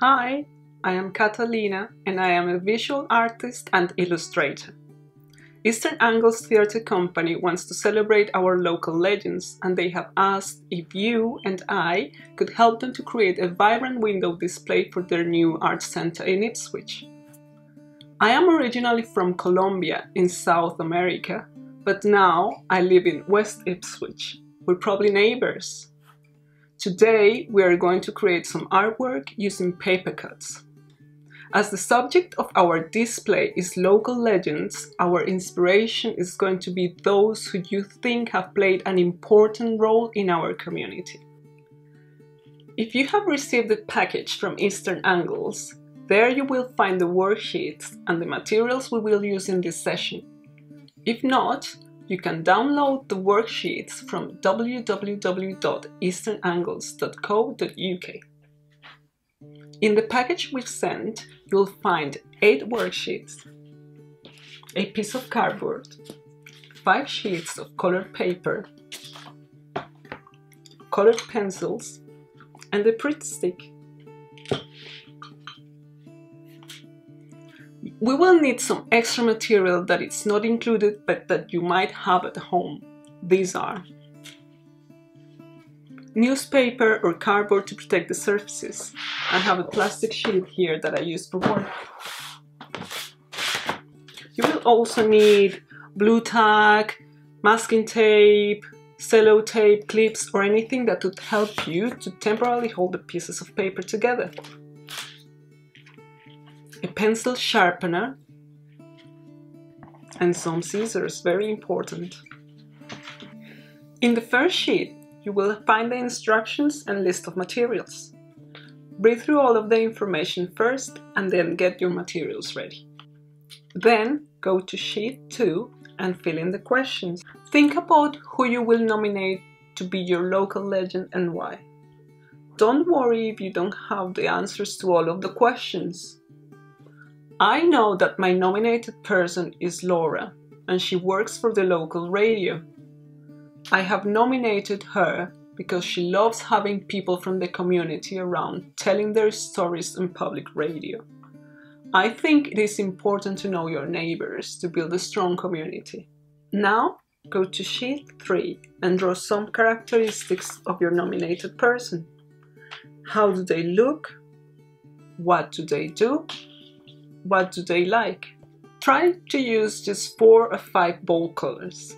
Hi, I am Catalina and I am a visual artist and illustrator. Eastern Angles Theatre Company wants to celebrate our local legends, and they have asked if you and I could help them to create a vibrant window display for their new art center in Ipswich. I am originally from Colombia in South America, but now I live in West Ipswich. We're probably neighbors. Today we are going to create some artwork using paper cuts. As the subject of our display is local legends, our inspiration is going to be those who you think have played an important role in our community. If you have received a package from Eastern Angles, there you will find the worksheets and the materials we will use in this session. If not, you can download the worksheets from www.easternangles.co.uk. In the package we've sent, you'll find 8 worksheets, a piece of cardboard, 5 sheets of colored paper, colored pencils, and a Pritt stick. We will need some extra material that is not included but that you might have at home. These are newspaper or cardboard to protect the surfaces. I have a plastic sheet here that I use for work. You will also need blue tack, masking tape, cello tape, clips, or anything that would help you to temporarily hold the pieces of paper together. A pencil sharpener and some scissors, very important. In the first sheet, you will find the instructions and list of materials. Read through all of the information first and then get your materials ready. Then go to sheet 2 and fill in the questions. Think about who you will nominate to be your local legend and why. Don't worry if you don't have the answers to all of the questions. I know that my nominated person is Laura, and she works for the local radio. I have nominated her because she loves having people from the community around telling their stories on public radio. I think it is important to know your neighbors to build a strong community. Now go to sheet 3 and draw some characteristics of your nominated person. How do they look? What do they do? What do they like? Try to use just 4 or 5 bold colors.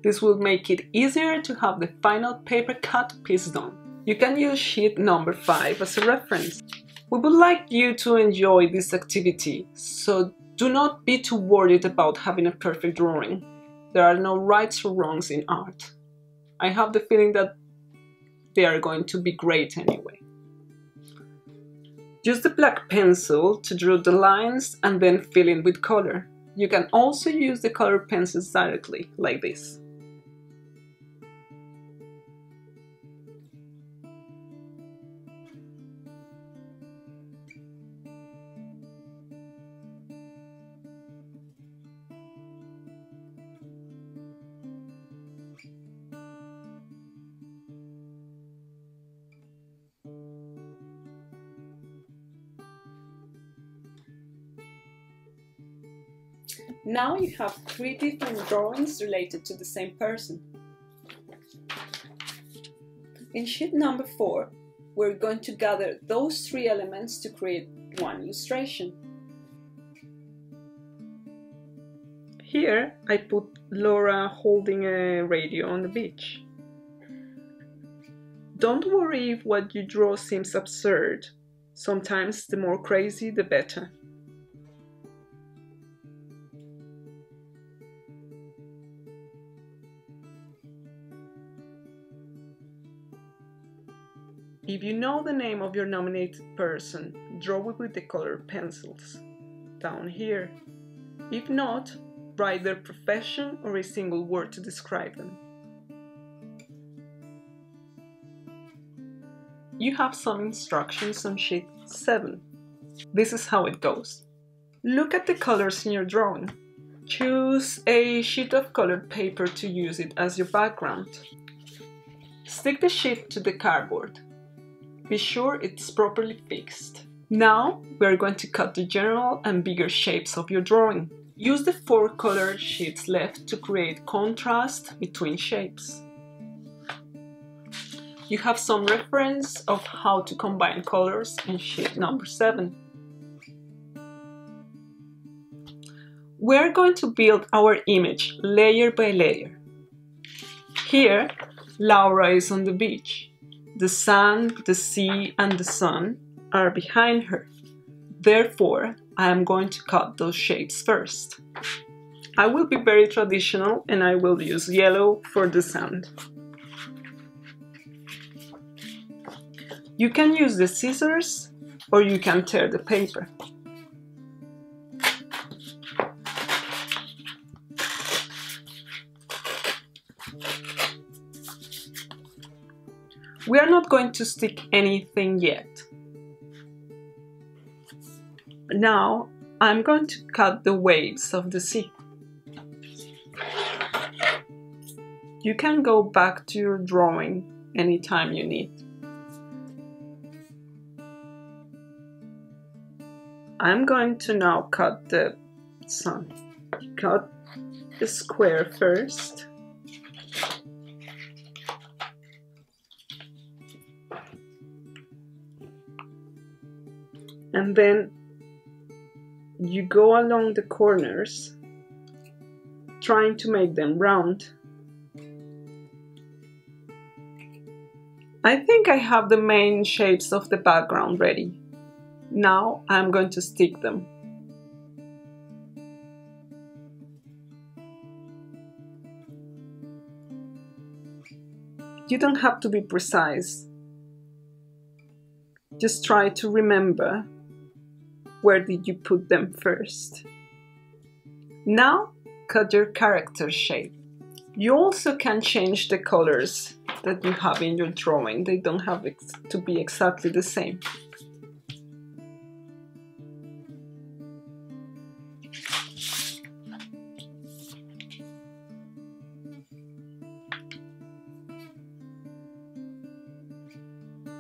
This will make it easier to have the final paper cut piece done. You can use sheet number 5 as a reference. We would like you to enjoy this activity, so do not be too worried about having a perfect drawing. There are no rights or wrongs in art. I have the feeling that they are going to be great anyway. Use the black pencil to draw the lines and then fill in with color. You can also use the colored pencils directly, like this. Now you have 3 different drawings related to the same person. In sheet number 4, we're going to gather those 3 elements to create one illustration. Here I put Laura holding a radio on the beach. Don't worry if what you draw seems absurd. Sometimes the more crazy, the better. If you know the name of your nominated person, draw it with the colored pencils, down here. If not, write their profession or a single word to describe them. You have some instructions on sheet 7. This is how it goes. Look at the colors in your drawing. Choose a sheet of colored paper to use it as your background. Stick the sheet to the cardboard. Be sure it's properly fixed. Now we're going to cut the general and bigger shapes of your drawing. Use the 4 color sheets left to create contrast between shapes. You have some reference of how to combine colors in sheet number 7. We're going to build our image layer by layer. Here, Laura is on the beach. The sand, the sea, and the sun are behind her. Therefore, I am going to cut those shapes first. I will be very traditional and I will use yellow for the sand. You can use the scissors or you can tear the paper. We are not going to stick anything yet. Now I'm going to cut the waves of the sea. You can go back to your drawing anytime you need. I'm going to now cut the sun. Cut the square first. And then you go along the corners, trying to make them round. I think I have the main shapes of the background ready. Now I'm going to stick them. You don't have to be precise. Just try to remember where did you put them first. Now cut your character shape. You also can change the colors that you have in your drawing. They don't have to be exactly the same.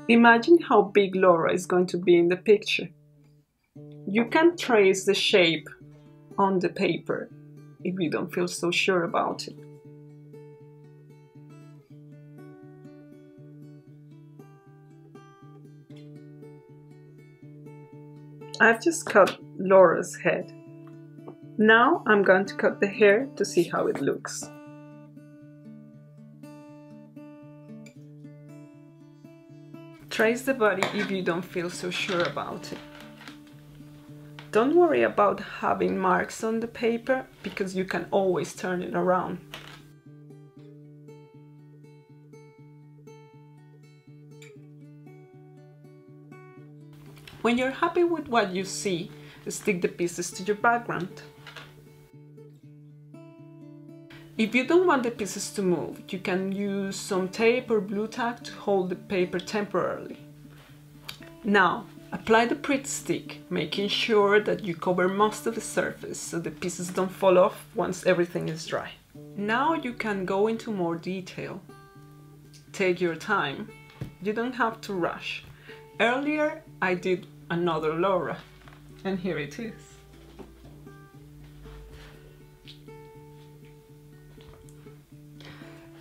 Imagine how big Laura is going to be in the picture. You can trace the shape on the paper if you don't feel so sure about it. I've just cut Laura's head. Now I'm going to cut the hair to see how it looks. Trace the body if you don't feel so sure about it. Don't worry about having marks on the paper because you can always turn it around. When you're happy with what you see, stick the pieces to your background. If you don't want the pieces to move, you can use some tape or blue tack to hold the paper temporarily. Now, apply the Pritt stick, making sure that you cover most of the surface so the pieces don't fall off once everything is dry. Now you can go into more detail. Take your time. You don't have to rush. Earlier I did another Laura, and here it is.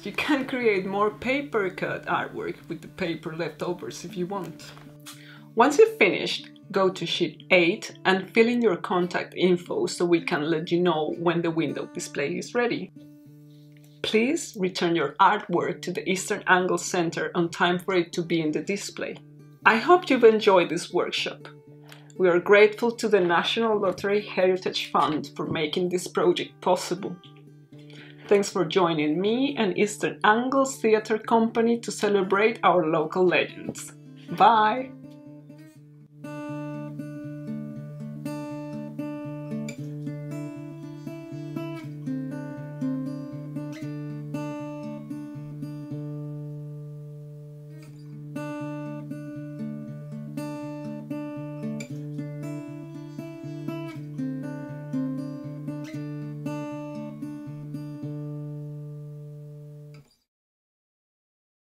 You can create more paper cut artwork with the paper leftovers if you want. Once you've finished, go to sheet 8 and fill in your contact info so we can let you know when the window display is ready. Please return your artwork to the Eastern Angle Center on time for it to be in the display. I hope you've enjoyed this workshop. We are grateful to the National Lottery Heritage Fund for making this project possible. Thanks for joining me and Eastern Angles Theatre Company to celebrate our local legends. Bye!